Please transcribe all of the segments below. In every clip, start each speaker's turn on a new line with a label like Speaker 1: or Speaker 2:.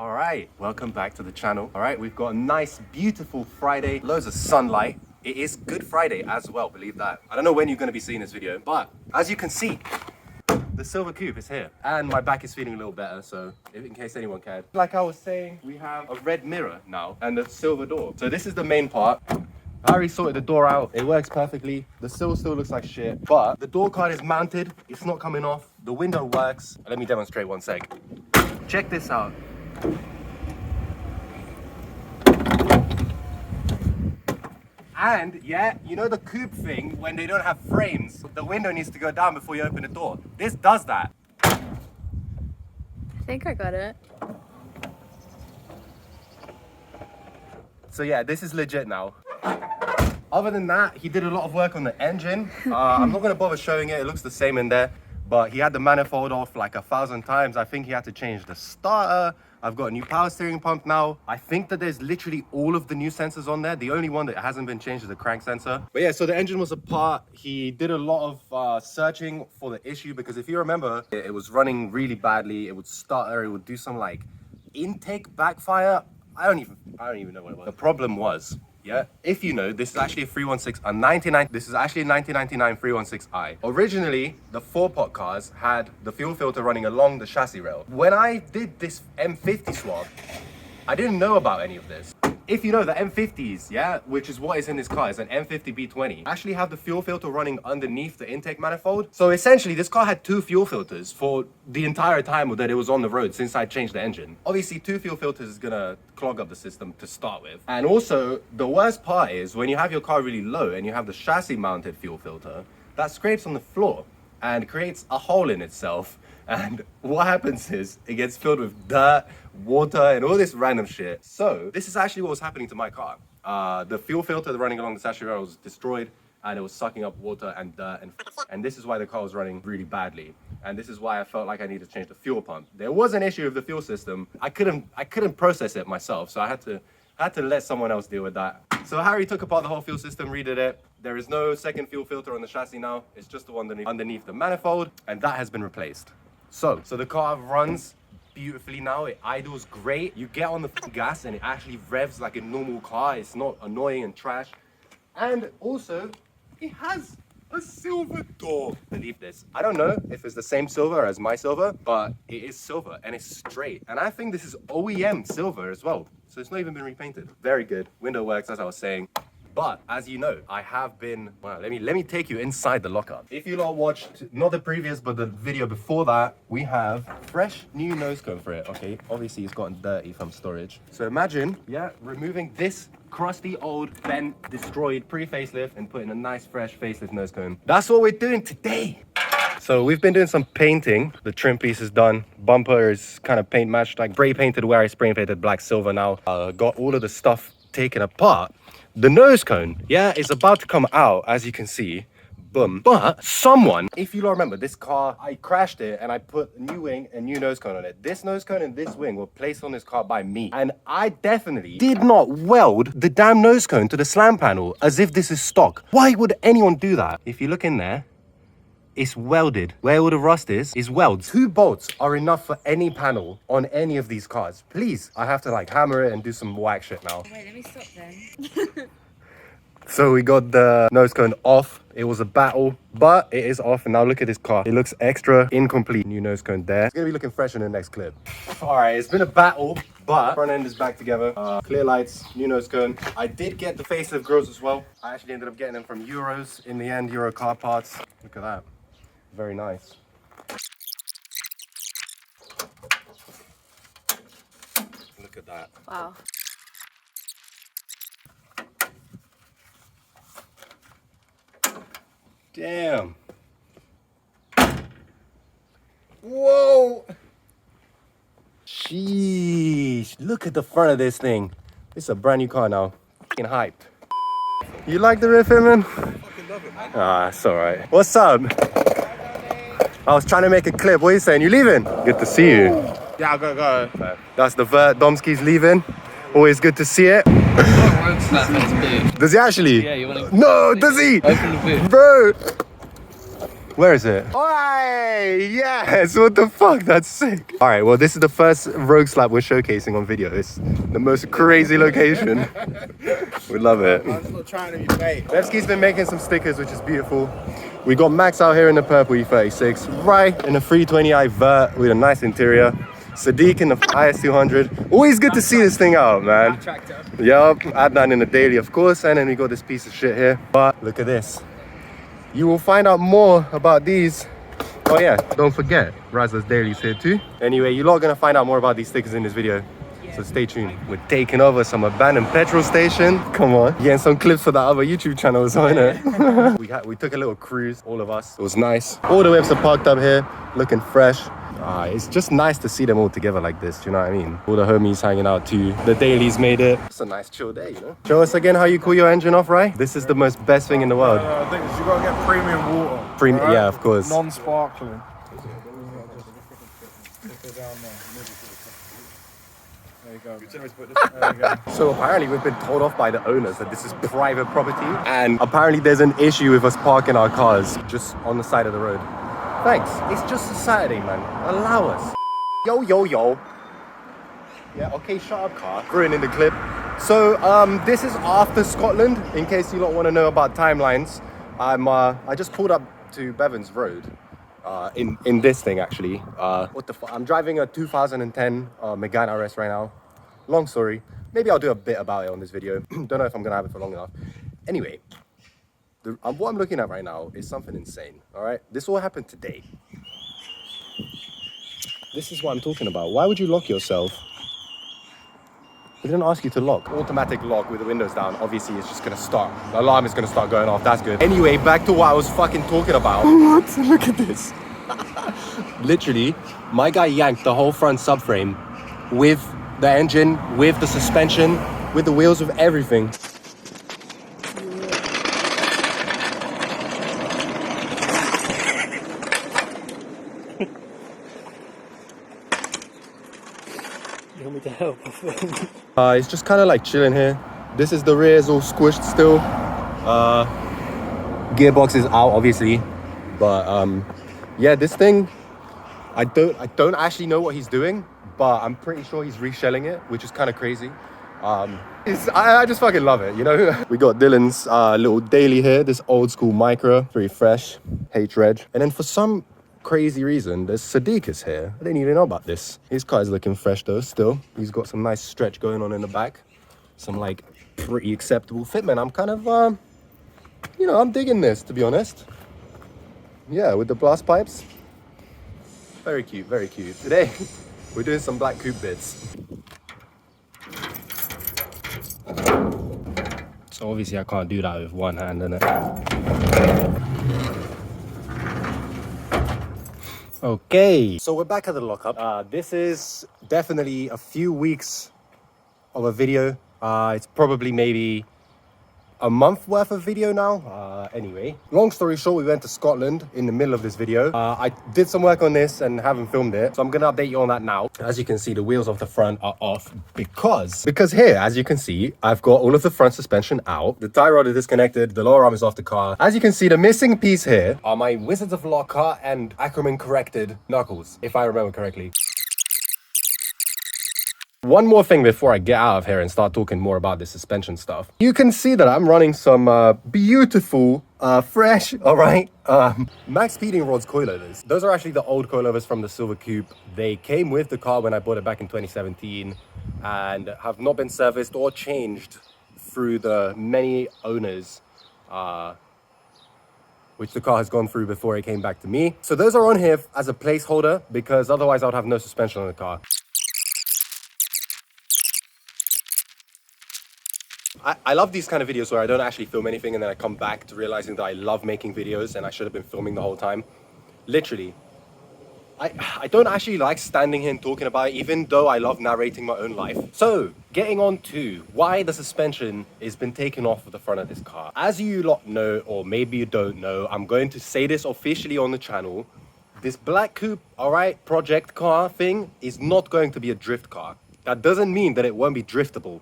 Speaker 1: All right, welcome back to the channel. All right, we've got a nice, beautiful Friday, loads of sunlight. It is Good Friday as well, believe that. I don't know when you're gonna be seeing this video, but as you can see, the silver coupe is here. And my back is feeling a little better, so in case anyone cared. Like I was saying, we have a red mirror now and a silver door. So this is the main part. I already sorted the door out. It works perfectly. The sill still looks like shit, but the door card is mounted. It's not coming off. The window works. Let me demonstrate one sec. Check this out. And yeah, you know the coupe thing, when they don't have frames, the window needs to go down before you open the door. This does that.
Speaker 2: I think I got it.
Speaker 1: So yeah, this is legit now. Other than that, he did a lot of work on the engine. I'm not gonna bother showing it, it looks the same in there. But he had the manifold off like 1,000 times. I think he had to change the starter. I've got a new power steering pump now. I think that there's literally all of the new sensors on there. The only one that hasn't been changed is the crank sensor. But yeah, so the engine was apart. He did a lot of searching for the issue because if you remember, it was running really badly. It would stutter, it would do some like intake backfire. I don't even know what it was. The problem was, yeah, if you know, this is actually a 316, this is actually a 1999 316i. Originally, the 4-pot cars had the fuel filter running along the chassis rail. When I did this M50 swap, I didn't know about any of this. If you know, the M50s, yeah, which is what is in this car, is an M50 B20, actually have the fuel filter running underneath the intake manifold. So essentially, this car had 2 fuel filters for the entire time that it was on the road since I changed the engine. Obviously, 2 fuel filters is gonna clog up the system to start with. And also, the worst part is when you have your car really low and you have the chassis mounted fuel filter, that scrapes on the floor and creates a hole in itself. And what happens is it gets filled with dirt, water, and all this random shit. So this is actually what was happening to my car. The fuel filter running along the chassis rail was destroyed and it was sucking up water and dirt. And this is why the car was running really badly. And this is why I felt like I needed to change the fuel pump. There was an issue with the fuel system. I couldn't process it myself. So I had to let someone else deal with that. So Harry took apart the whole fuel system, redid it. There is no second fuel filter on the chassis now. It's just the one underneath the manifold, and that has been replaced. So the car runs beautifully now. It idles great. You get on the gas and it actually revs like a normal car. It's not annoying and trash. And also, it has a silver door. Believe this. I don't know if it's the same silver as my silver, but it is silver and it's straight. And I think this is OEM silver as well. So it's not even been repainted. Very good. Window works, as I was saying. But as you know, I have been, well, let me take you inside the lockup. If you lot watched, not the previous, but the video before that, we have fresh new nose cone for it, okay? Obviously it's gotten dirty from storage. So imagine, yeah, removing this crusty, old, bent, destroyed pre-facelift and putting a nice fresh facelift nose cone. That's what we're doing today. So we've been doing some painting. The trim piece is done. Bumper is kind of paint matched, like spray painted where I spray painted black silver now. Got all of the stuff taken apart. The nose cone, yeah, is about to come out, as you can see. Boom. But someone, if you don't remember, this car, I crashed it and I put a new wing and new nose cone on it. This nose cone and this wing were placed on this car by me. And I definitely did not weld the damn nose cone to the slam panel as if this is stock. Why would anyone do that? If you look in there, it's welded. Where all the rust is weld. 2 bolts are enough for any panel on any of these cars. Please, I have to like hammer it and do some whack shit now.
Speaker 2: Wait, let me stop then.
Speaker 1: So we got the nose cone off. It was a battle, but it is off. And now look at this car. It looks extra incomplete. New nose cone there. It's gonna be looking fresh in the next clip. All right, it's been a battle, but front end is back together. Clear lights, new nose cone. I did get the facelift grills as well. I actually ended up getting them from Euros in the end, Euro car parts. Look at that. Very nice. Look at that.
Speaker 2: Wow.
Speaker 1: Damn. Whoa. Sheesh. Look at the front of this thing. It's a brand new car now. Fucking hyped. You like the riff, man? I fucking love it, man. Ah, it's alright. What's up? I was trying to make a clip. What are you saying? You leaving? Good to see you.
Speaker 3: Yeah, go.
Speaker 1: That's the Vert. Domsky's leaving. Always good to see it. Does he actually?
Speaker 3: Yeah, you want to?
Speaker 1: No, does he?
Speaker 3: Open the boot.
Speaker 1: Bro. Where is it? Oi! Yes! What the fuck? That's sick. All right, well, this is the first rogue slab we're showcasing on video. It's the most crazy location. We love it.
Speaker 3: I'm not trying to be fake.
Speaker 1: Nevsky's been making some stickers, which is beautiful. We got Max out here in the purple E36, right in a 320i vert with a nice interior. Sadiq in the IS200. Always good to see this thing out, man. Yup, Adnan in the daily, of course, and then we got this piece of shit here. But look at this. You will find out more about these. Oh yeah, don't forget, Razzler's Daily's here too. Anyway, you're not gonna find out more about these stickers in this video. So stay tuned. We're taking over some abandoned petrol station. Come on. Getting some clips for that other YouTube channel as well, innit? we took a little cruise, all of us. It was nice. All the whips are parked up here, looking fresh. It's just nice to see them all together like this, do you know what I mean? All the homies hanging out too. The dailies made it. It's a nice chill day, you know? Show us again how you cool your engine off, right? This is the most best thing in the world.
Speaker 3: I think you gotta get premium water.
Speaker 1: Right? Yeah, of course.
Speaker 3: Non-sparkling. There you go.
Speaker 1: So apparently we've been told off by the owners that this is private property, and apparently there's an issue with us parking our cars just on the side of the road. Thanks. It's just a Saturday, man. Allow us. Yo, yo, yo. Yeah, okay, shut up, car. Ruining the clip. So, this is after Scotland, in case you don't want to know about timelines. I just pulled up to Bevan's Road. In this thing, actually. What the fuck? I'm driving a 2010 Megane RS right now. Long story. Maybe I'll do a bit about it on this video. Don't know if I'm going to have it for long enough. Anyway. What I'm looking at right now is something insane, all right? This all happened today. This is what I'm talking about. Why would you lock yourself? We didn't ask you to lock. Automatic lock with the windows down. Obviously, it's just gonna start. The alarm is gonna start going off. That's good. Anyway, back to what I was fucking talking about. What? Look at this. Literally, my guy yanked the whole front subframe with the engine, with the suspension, with the wheels, with everything.
Speaker 3: You want me to help?
Speaker 1: It's just kind of like chilling here. This is the rear, is all squished still. Gearbox is out, obviously, but yeah, this thing, I don't actually know what he's doing, but I'm pretty sure he's reshelling it, which is kind of crazy. I just fucking love it, you know. We got Dylan's little daily here, this old school micro, very fresh, H-Reg, and then for some crazy reason, there's Sadiq is here. I didn't even know about this. His car is looking fresh though, still. He's got some nice stretch going on in the back. Some like pretty acceptable fitment. I'm kind of, you know, I'm digging this, to be honest. Yeah, with the blast pipes. Very cute, very cute. Today, we're doing some black coupe bits. So obviously I can't do that with one hand, innit? Okay, so we're back at the lockup. This is definitely a few weeks of a video. It's probably maybe a month worth of video now. Anyway, long story short, we went to Scotland in the middle of this video. I did some work on this and haven't filmed it, so I'm gonna update you on that now. As you can see, the wheels of the front are off because here, as you can see, I've got all of the front suspension out. The tie rod is disconnected, the lower arm is off the car. As you can see, the missing piece here are my Wizards of Lockhart and Ackerman corrected knuckles, if I remember correctly. One more thing before I get out of here and start talking more about the suspension stuff. You can see that I'm running some beautiful, fresh, all right, max speeding rods coilovers. Those are actually the old coilovers from the Silver Coupe. They came with the car when I bought it back in 2017 and have not been serviced or changed through the many owners which the car has gone through before it came back to me. So those are on here as a placeholder because otherwise I would have no suspension on the car. I love these kind of videos where I don't actually film anything and then I come back to realizing that I love making videos and I should have been filming the whole time. Literally. I don't actually like standing here and talking about it, even though I love narrating my own life. So, getting on to why the suspension has been taken off of the front of this car. As you lot know, or maybe you don't know, I'm going to say this officially on the channel. This black coupe, alright, project car thing is not going to be a drift car. That doesn't mean that it won't be driftable.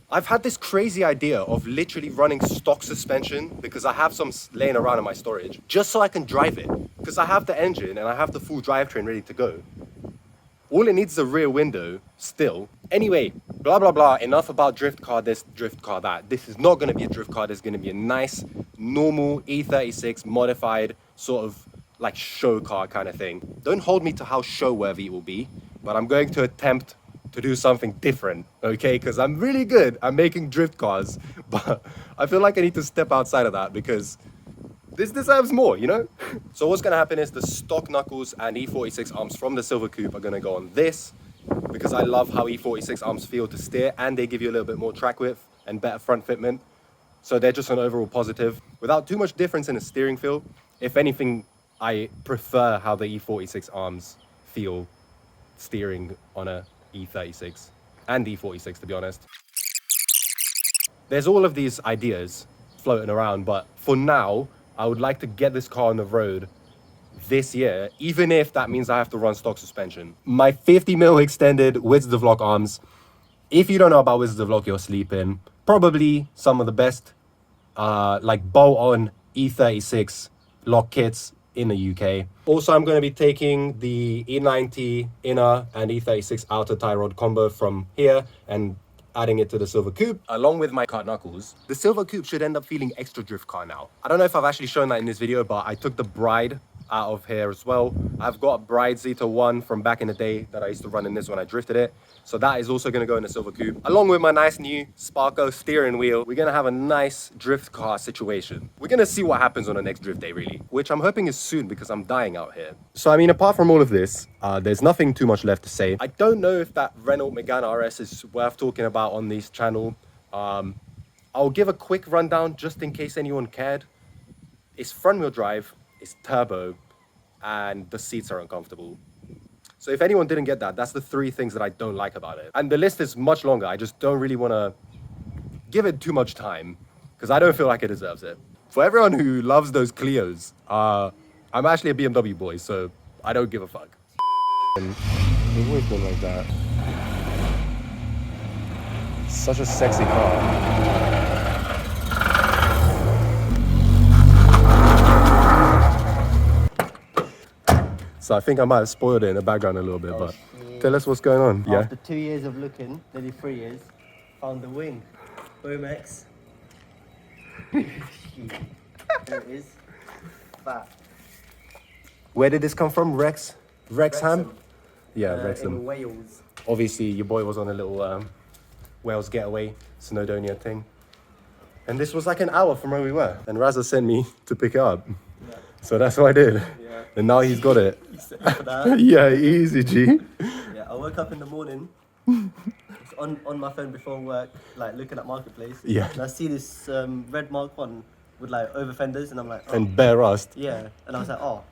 Speaker 1: I've had this crazy idea of literally running stock suspension because I have some laying around in my storage just so I can drive it. Because I have the engine and I have the full drivetrain ready to go. All it needs is a rear window still. Anyway, blah, blah, blah. Enough about drift car this, drift car that. This is not going to be a drift car. This is going to be a nice, normal E36 modified sort of like show car kind of thing. Don't hold me to how show worthy it will be, but I'm going to attempt to do something different, okay? Because I'm really good at making drift cars, but I feel like I need to step outside of that because this deserves more, you know? So what's gonna happen is the stock knuckles and E46 arms from the Silver Coupe are gonna go on this because I love how E46 arms feel to steer and they give you a little bit more track width and better front fitment. So they're just an overall positive. Without too much difference in the steering feel, if anything, I prefer how the E46 arms feel steering on a E36 and E46 to be honest. There's all of these ideas floating around, but for now, I would like to get this car on the road this year, even if that means I have to run stock suspension. My 50mm extended Wizards of Lock arms. If you don't know about Wizards of Lock, you're sleeping. Probably some of the best like bolt-on E36 lock kits in the UK. Also, I'm going to be taking the E90 inner and E36 outer tie rod combo from here and adding it to the Silver Coupe, along with my cut knuckles. The Silver Coupe should end up feeling extra drift car now. I don't know if I've actually shown that in this video, but I took the Bride out of here as well. I've got a Bride Zeta 1 from back in the day that I used to run in this when I drifted it. So that is also gonna go in the Silver Coupe. Along with my nice new Sparko steering wheel, we're gonna have a nice drift car situation. We're gonna see what happens on the next drift day really, which I'm hoping is soon because I'm dying out here. So I mean, apart from all of this, there's nothing too much left to say. I don't know if that Renault Megane RS is worth talking about on this channel. I'll give a quick rundown just in case anyone cared. It's front wheel drive, it's turbo, and the seats are uncomfortable. So if anyone didn't get that, that's the 3 things that I don't like about it. And the list is much longer. I just don't really want to give it too much time because I don't feel like it deserves it. For everyone who loves those Clios, I'm actually a BMW boy, so I don't give a fuck. They've always been like that. Such a sexy car. So I think I might have spoiled it in the background a little bit, but tell us what's going on. Yeah.
Speaker 4: After 2 years of looking, nearly 3 years, found the wing. Bomex. There it is. Fat.
Speaker 1: Where did this come from? Wrexham?
Speaker 4: Wrexham.
Speaker 1: Yeah,
Speaker 4: In
Speaker 1: Wrexham.
Speaker 4: Wales.
Speaker 1: Obviously, your boy was on a little Wales getaway, Snowdonia thing. And this was like an hour from where we were. And Raza sent me to pick it up.
Speaker 4: Yeah.
Speaker 1: So that's what I did.
Speaker 4: Yeah.
Speaker 1: And now he's got it.
Speaker 4: You set me for that.
Speaker 1: Yeah, easy, G.
Speaker 4: Yeah, I woke up in the morning. It's on my phone before work, like looking at Marketplace.
Speaker 1: Yeah.
Speaker 4: And I see this red Mark 1 with like over fenders, and I'm like, oh.
Speaker 1: And bare rust.
Speaker 4: Yeah. And I was like, oh.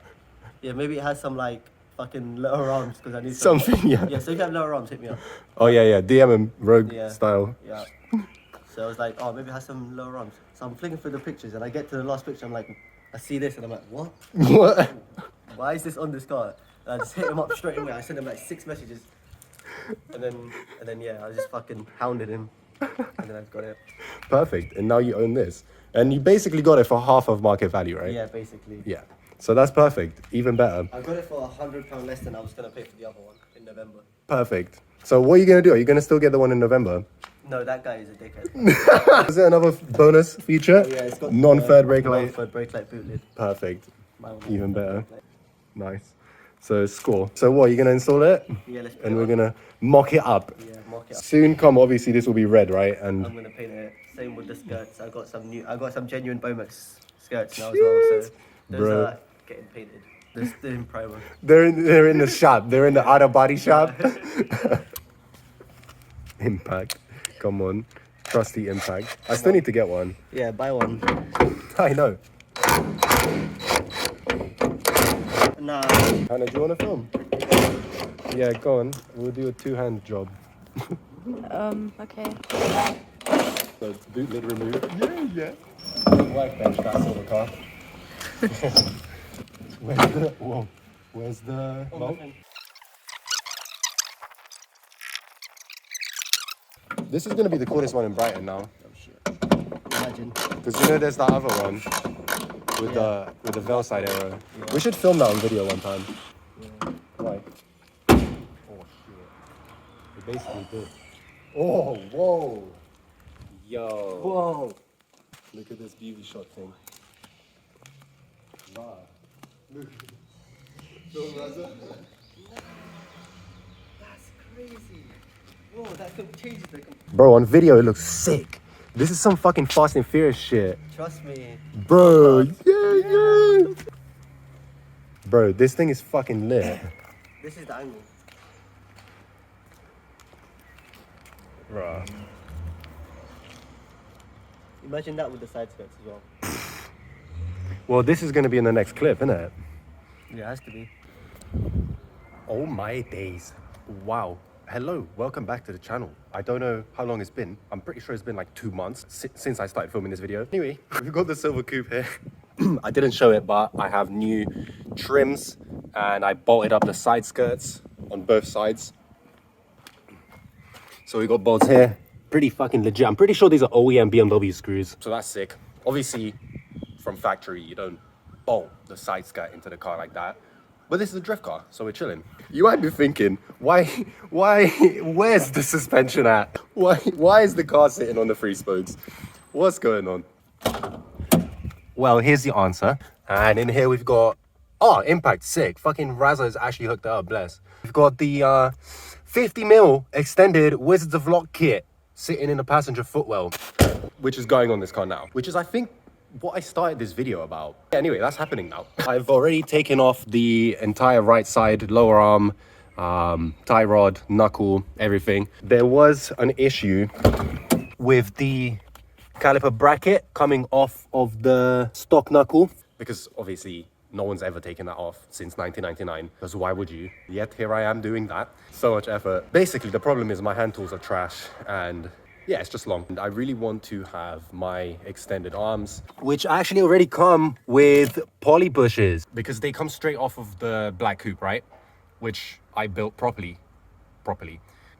Speaker 4: Yeah, maybe it has some like fucking lower arms because I need
Speaker 1: Something, yeah.
Speaker 4: Yeah, so if you have lower arms, hit me up.
Speaker 1: Oh, yeah. DM him, Rogue
Speaker 4: Yeah.
Speaker 1: style.
Speaker 4: Yeah. So I was like, oh, maybe it has some lower arms. So I'm flicking through the pictures, and I get to the last picture, I'm like, I see this, and I'm like, what?
Speaker 1: What?
Speaker 4: Why is this on this car? And I just hit him up straight away. I sent him like 6 messages. And then yeah, I just fucking hounded him. And then I've got it.
Speaker 1: Perfect. And now you own this. And you basically got it for half of market value, right?
Speaker 4: Yeah, basically.
Speaker 1: Yeah. So that's perfect. Even better.
Speaker 4: I got it for £100 less than I was going to pay for the other one in November.
Speaker 1: Perfect. So what are you going to do? Are you going to still get the one in November?
Speaker 4: No, that guy is a dickhead.
Speaker 1: Is there another bonus feature?
Speaker 4: Yeah, it's got
Speaker 1: non-third brake light.
Speaker 4: Non-third brake light boot lid.
Speaker 1: Perfect.
Speaker 4: My one.
Speaker 1: Even better. Nice. So score. So what, are you going to install it?
Speaker 4: Yeah, let's put
Speaker 1: And
Speaker 4: it
Speaker 1: we're
Speaker 4: on.
Speaker 1: going to mock it up.
Speaker 4: Yeah, mark it up.
Speaker 1: Soon come, obviously this will be red, right? And
Speaker 4: I'm gonna paint it. Same with the skirts. I got some genuine Bomex skirts now as well. So those
Speaker 1: Bro.
Speaker 4: are getting painted. They're still in primer.
Speaker 1: they're in the shop. They're in the outer body shop. Impact. Come on. Trusty Impact. I still need to get one.
Speaker 4: Yeah, buy one.
Speaker 1: I know.
Speaker 4: Nah.
Speaker 1: Hannah, do you want to film? Yeah, go on. We'll do a 2-hand job.
Speaker 2: Okay.
Speaker 1: So boot lid removed. Yeah. Workbench, that silver car. Where's the bolt? This is gonna be the coolest one in Brighton now.
Speaker 4: Imagine.
Speaker 1: Because you know there's that other one with the Velside Aero. Yeah. We should film that on video one time.
Speaker 4: Yeah.
Speaker 1: Why? Oh shit. It basically did. Oh, whoa. Yo.
Speaker 4: Whoa.
Speaker 1: Look at this beauty shot thing. Wow. Look.
Speaker 4: That's crazy. Whoa, that could change the.
Speaker 1: Bro, on video it looks sick. This is some fucking Fast and Furious shit.
Speaker 4: Trust me.
Speaker 1: Bro, yeah. Bro, this thing is fucking lit.
Speaker 4: This is the angle.
Speaker 1: Bruh.
Speaker 4: Imagine that with the side skirts as well.
Speaker 1: Well, this is gonna be in the next clip, isn't it?
Speaker 4: Yeah, it has to be.
Speaker 1: Oh my days. Wow. Hello, welcome back to the channel. I don't know how long it's been. I'm pretty sure it's been like 2 months since I started filming this video. Anyway, we've got the silver coupe here. I didn't show it, but I have new trims and I bolted up the side skirts on both sides. So we got bolts here. Pretty fucking legit. I'm pretty sure these are OEM BMW screws. So that's sick. Obviously, from factory, you don't bolt the side skirt into the car like that. But this is a drift car, so we're chilling. You might be thinking, where's the suspension at? Why is the car sitting on the free spokes? What's going on? Well, here's the answer. And in here we've got, impact, sick. Fucking Razza is actually hooked up, bless. We've got the 50mm extended Wizards of Lock kit sitting in the passenger footwell, which is going on this car now, which is, I think, what I started this video about. Anyway, that's happening now. I've already taken off the entire right side, lower arm, tie rod, knuckle, everything. There was an issue with the caliper bracket coming off of the stock knuckle, because obviously no one's ever taken that off since 1999, because why would you? Yet here I am doing that. So much effort. Basically, the problem is my hand tools are trash and yeah, it's just long. And I really want to have my extended arms, which actually already come with poly bushes because they come straight off of the black coupe, right? Which I built properly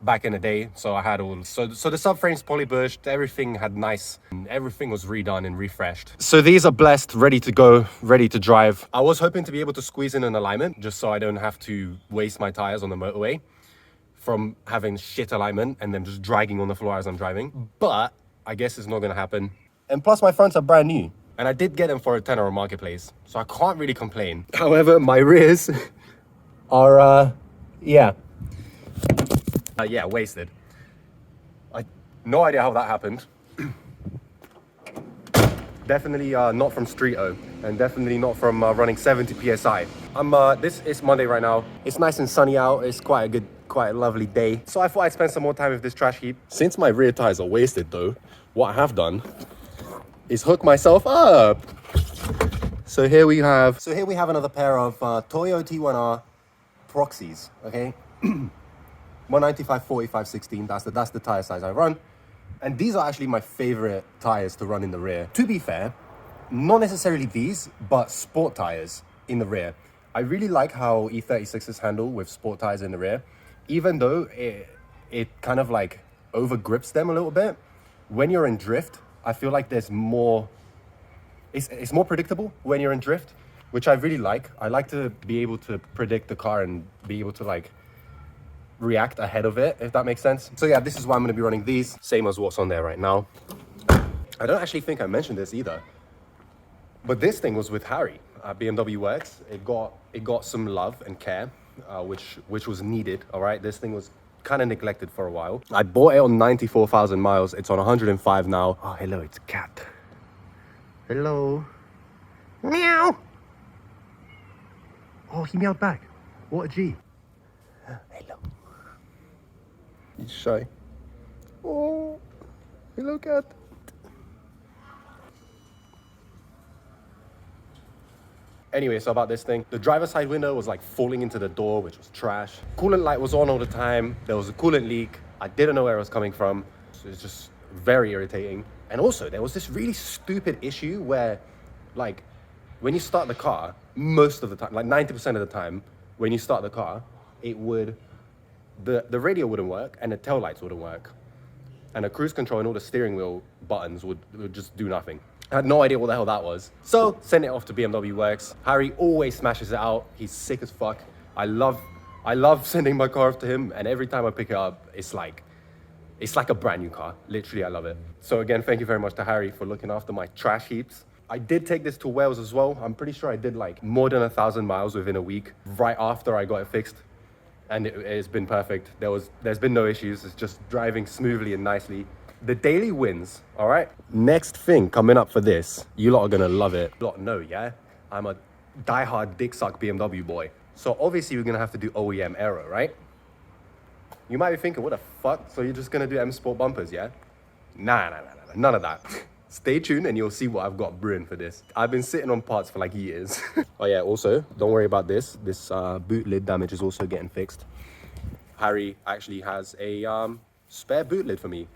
Speaker 1: back in the day. So I had all, so the subframe's poly bushed, everything had nice, everything was redone and refreshed. So these are blessed, ready to go, ready to drive. I was hoping to be able to squeeze in an alignment just so I don't have to waste my tires on the motorway from having shit alignment and then just dragging on the floor as I'm driving. But I guess it's not gonna happen. And plus my fronts are brand new. And I did get them for a tenner on Marketplace, so I can't really complain. However, my rears are, wasted. No idea how that happened. Definitely not from Street O, and definitely not from running 70 PSI. This is Monday right now. It's nice and sunny out. It's quite a lovely day. So I thought I'd spend some more time with this trash heap. Since my rear tires are wasted though, what I have done is hook myself up. So here we have another pair of Toyo T1R Proxies, okay? 195 40 516, that's the tire size I run. And these are actually my favorite tires to run in the rear. To be fair, not necessarily these, but sport tires in the rear. I really like how E36s handle with sport tires in the rear, even though it kind of like over grips them a little bit. When you're in drift, I feel like there's more, it's more predictable when you're in drift, which I really like. I like to be able to predict the car and be able to like react ahead of it, if that makes sense. So yeah, this is why I'm gonna be running these, same as what's on there right now. I don't actually think I mentioned this either, but this thing was with Harry at BMW Works. It got some love and care, which was needed. All right, this thing was kind of neglected for a while. I bought it on 94,000 miles. It's on 105 now. Oh, hello, it's a cat. Hello. Meow. Oh, he meowed back. What a G. Hello. He's shy. Oh, hello, cat. Anyway, so about this thing, the driver's side window was like falling into the door, which was trash. Coolant light was on all the time. There was a coolant leak. I didn't know where it was coming from. So it's just very irritating. And also there was this really stupid issue where like when you start the car, most of the time, like 90% of the time, when you start the car, it would, the radio wouldn't work and the tail lights wouldn't work. and the cruise control and all the steering wheel buttons would just do nothing. I had no idea what the hell that was. So sent it off to BMW Works. Harry always smashes it out. He's sick as fuck. I love sending my car off to him, and every time I pick it up, it's like a brand new car. Literally, I love it. So again, thank you very much to Harry for looking after my trash heaps. I did take this to Wales as well. I'm pretty sure I did like more than 1,000 miles within a week right after I got it fixed. And it's been perfect. There's been no issues. It's just driving smoothly and nicely. The daily wins, all right? Next thing coming up for this, you lot are gonna love it. You lot know, yeah? I'm a diehard dick suck BMW boy. So obviously we're gonna have to do OEM Aero, right? You might be thinking, what the fuck? So you're just gonna do M Sport bumpers, yeah? Nah, none of that. Stay tuned and you'll see what I've got brewing for this. I've been sitting on parts for like years. Oh yeah, also, don't worry about this. This boot lid damage is also getting fixed. Harry actually has a spare boot lid for me.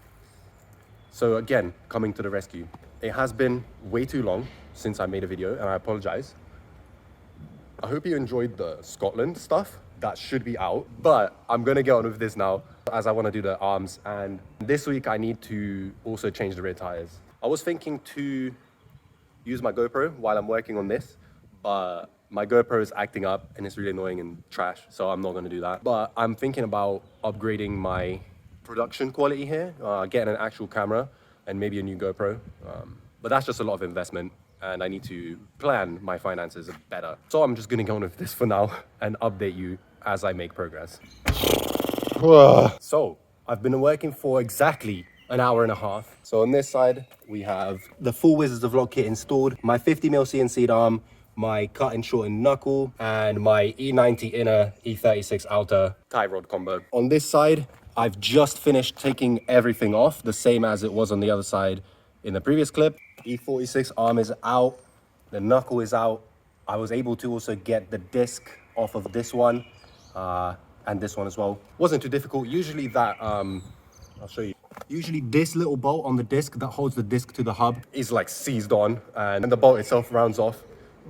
Speaker 1: So again, coming to the rescue. It has been way too long since I made a video, and I apologize. I hope you enjoyed the Scotland stuff. That should be out, but I'm gonna get on with this now as I wanna do the arms, and this week I need to also change the rear tires. I was thinking to use my GoPro while I'm working on this, but my GoPro is acting up and it's really annoying and trash, so I'm not gonna do that. But I'm thinking about upgrading my production quality here, getting an actual camera and maybe a new GoPro. But that's just a lot of investment and I need to plan my finances better. So I'm just gonna go on with this for now and update you as I make progress. So I've been working for exactly an hour and a half. So on this side, we have the full Wizards of Vlog kit installed, my 50mm CNC'd arm, my cut and shortened knuckle, and my E90 inner E36 outer tie rod combo. On this side, I've just finished taking everything off, the same as it was on the other side in the previous clip. E46 arm is out, the knuckle is out. I was able to also get the disc off of this one, and this one as well. Wasn't too difficult. Usually that, I'll show you. Usually this little bolt on the disc that holds the disc to the hub is like seized on, and the bolt itself rounds off.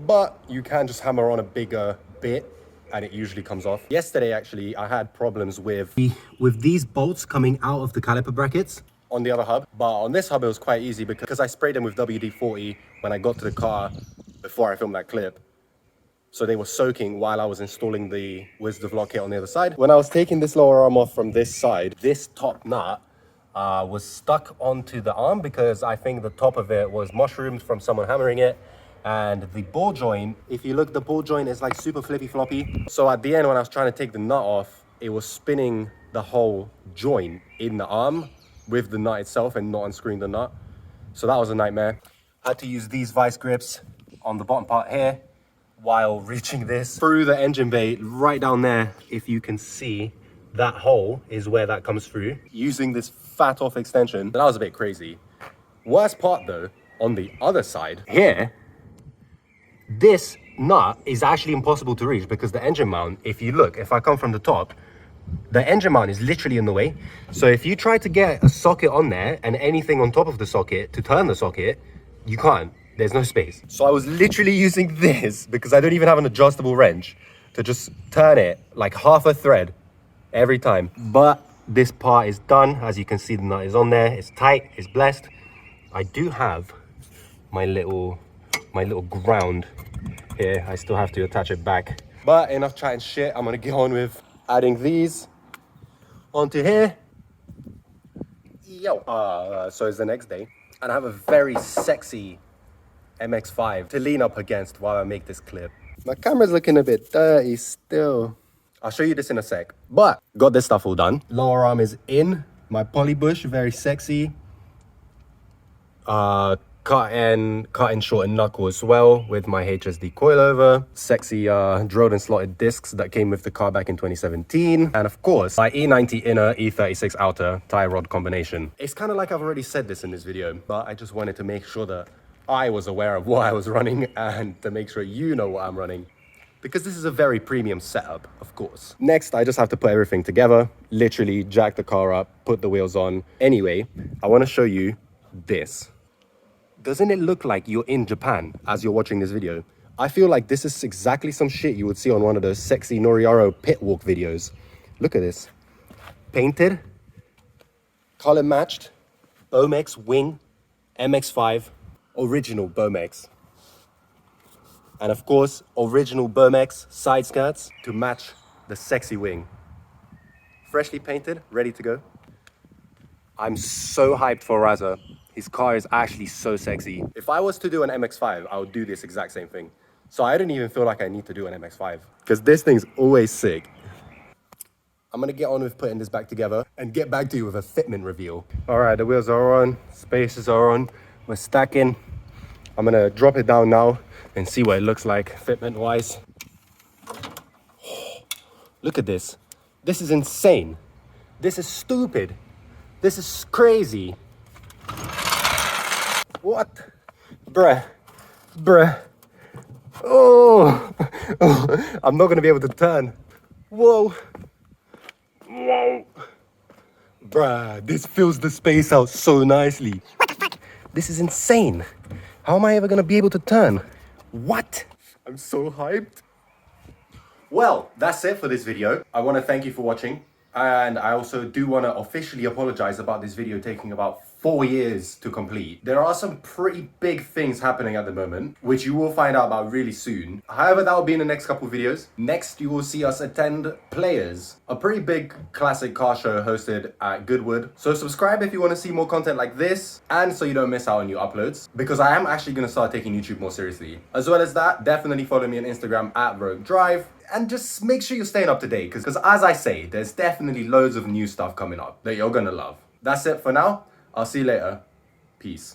Speaker 1: But you can just hammer on a bigger bit and it usually comes off. Yesterday, actually, I had problems with these bolts coming out of the caliper brackets on the other hub. But on this hub, it was quite easy because I sprayed them with WD-40 when I got to the car before I filmed that clip. So they were soaking while I was installing the Wizards of Vlog kit on the other side. When I was taking this lower arm off from this side, this top nut was stuck onto the arm because I think the top of it was mushroomed from someone hammering it. And the ball joint, if you look, the ball joint is like super flippy floppy. So at the end, when I was trying to take the nut off, it was spinning the whole joint in the arm with the nut itself and not unscrewing the nut. So that was a nightmare. I had to use these vice grips on the bottom part here while reaching this through the engine bay right down there. If you can see, that hole is where that comes through, using this fat off extension. That was a bit crazy. Worst part though, on the other side here, this nut is actually impossible to reach because the engine mount, if you look, if I come from the top, the engine mount is literally in the way. So if you try to get a socket on there and anything on top of the socket to turn the socket, you can't. There's no space. So I was literally using this because I don't even have an adjustable wrench to just turn it like half a thread every time. But this part is done. As you can see, the nut is on there. It's tight, it's blessed. I do have my little ground here. I still have to attach it back. But enough chatting shit. I'm gonna get on with adding these onto here. Yo. So it's the next day, and I have a very sexy MX5 to lean up against while I make this clip. My camera's looking a bit dirty still. I'll show you this in a sec. But got this stuff all done. Lower arm is in. My poly bush, very sexy. Cut and shortened knuckle as well with my HSD coilover. Sexy drilled and slotted discs that came with the car back in 2017. And of course, my E90 inner, E36 outer tie rod combination. It's kind of like I've already said this in this video, but I just wanted to make sure that I was aware of what I was running and to make sure you know what I'm running. Because this is a very premium setup, of course. Next, I just have to put everything together. Literally jack the car up, put the wheels on. Anyway, I want to show you this. Doesn't it look like you're in Japan as you're watching this video? I feel like this is exactly some shit you would see on one of those sexy Noriaro pit walk videos. Look at this. Painted, color matched, Bomex wing, MX5, original Bomex. And of course, original Bomex side skirts to match the sexy wing. Freshly painted, ready to go. I'm so hyped for Raza. His car is actually so sexy. If I was to do an MX5, I would do this exact same thing. So I don't even feel like I need to do an MX5 because this thing's always sick. I'm gonna get on with putting this back together and get back to you with a fitment reveal. All right, the wheels are on, spacers are on, we're stacking. I'm gonna drop it down now and see what it looks like fitment wise. Look at this. This is insane. This is stupid. This is crazy. What? Bruh. Oh. I'm not gonna be able to turn. Whoa. Bruh, this fills the space out so nicely. What the fuck? This is insane. How am I ever gonna be able to turn? What? I'm so hyped. Well, that's it for this video. I want to thank you for watching. And I also do want to officially apologize about this video taking about 4 years to complete. There are some pretty big things happening at the moment, which you will find out about really soon. However, that will be in the next couple of videos. Next, you will see us attend Players, a pretty big classic car show hosted at Goodwood. So subscribe if you want to see more content like this, and so you don't miss out on new uploads, because I am actually going to start taking YouTube more seriously. As well as that, definitely follow me on Instagram at Rogue Drive. And just make sure you're staying up to date, because as I say, there's definitely loads of new stuff coming up that you're gonna love. That's it for now. I'll see you later. Peace.